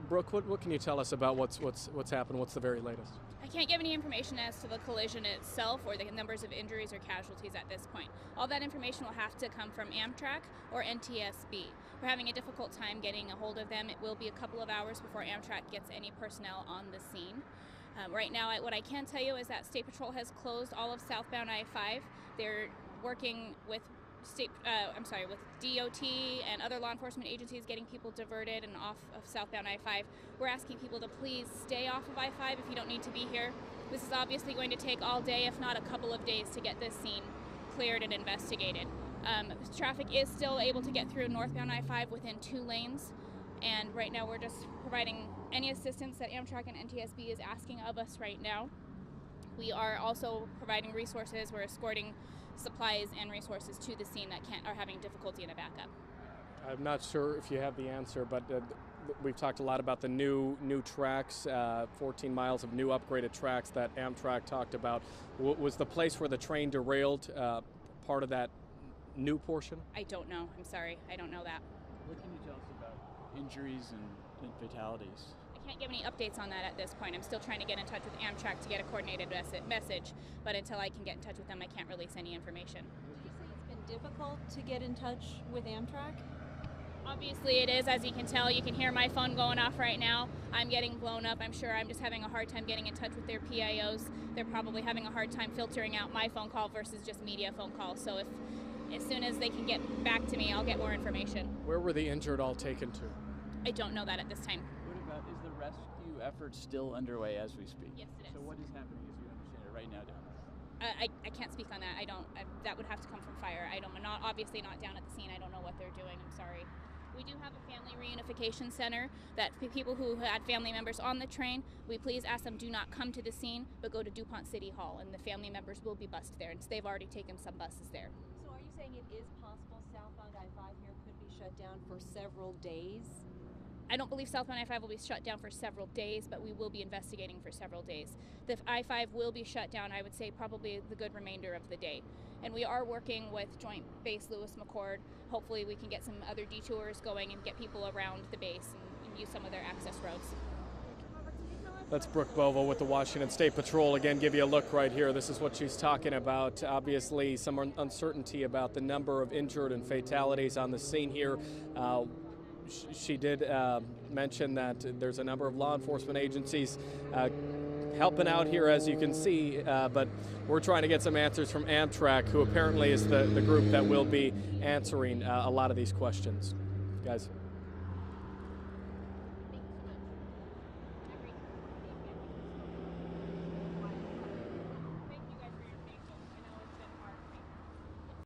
Brooke, what can you tell us about what's happened? What's the very latest? I can't give any information as to the collision itself or the numbers of injuries or casualties at this point. All that information will have to come from Amtrak or NTSB. We're having a difficult time getting a hold of them. It will be a couple of hours before Amtrak gets any personnel on the scene. Right now, what I can tell you is that State Patrol has closed all of southbound I-5. They're working with with DOT and other law enforcement agencies getting people diverted and off of southbound I-5. We're asking people to please stay off of I-5 if you don't need to be here. This is obviously going to take all day, if not a couple of days, to get this scene cleared and investigated. Traffic is still able to get through northbound I-5 within 2 lanes, and right now we're just providing any assistance that Amtrak and NTSB is asking of us right now. We are also providing resources. We're escorting supplies and resources to the scene that are having difficulty in a backup. I'm not sure if you have the answer, but we've talked a lot about the new tracks, 14 miles of new upgraded tracks that Amtrak talked about. Was the place where the train derailed part of that new portion? I don't know. I'm sorry. I don't know that. What can you tell us about injuries and fatalities? I can't give any updates on that at this point. I'm still trying to get in touch with Amtrak to get a coordinated message, but until I can get in touch with them, I can't release any information. Would you say it's been difficult to get in touch with Amtrak? Obviously it is, as you can tell. You can hear my phone going off right now. I'm getting blown up. I'm sure I'm just having a hard time getting in touch with their PIOs. They're probably having a hard time filtering out my phone call versus just media phone calls. So as soon as they can get back to me, I'll get more information. Where were the injured all taken to? I don't know that at this time. Is the rescue effort still underway as we speak? Yes, it is. So what is happening as you understand it right now down there? I can't speak on that. That would have to come from fire. I'm obviously not down at the scene. I don't know what they're doing. I'm sorry. We do have a family reunification center that people who had family members on the train, we please ask them do not come to the scene, but go to DuPont City Hall, and the family members will be bused there. And they've already taken some buses there. So are you saying it is possible southbound I-5 here could be shut down for several days? I don't believe southbound I-5 will be shut down for several days, but we will be investigating for several days. The I-5 will be shut down, I would say, probably the good remainder of the day. And we are working with Joint Base Lewis-McChord. Hopefully we can get some other detours going and get people around the base and use some of their access roads. That's Brooke Bova with the Washington State Patrol. Again, give you a look right here. This is what she's talking about. Obviously, some uncertainty about the number of injured and fatalities on the scene here. She did mention that there's a number of law enforcement agencies helping out here, as you can see, but we're trying to get some answers from Amtrak, who apparently is the group that will be answering a lot of these questions. Guys.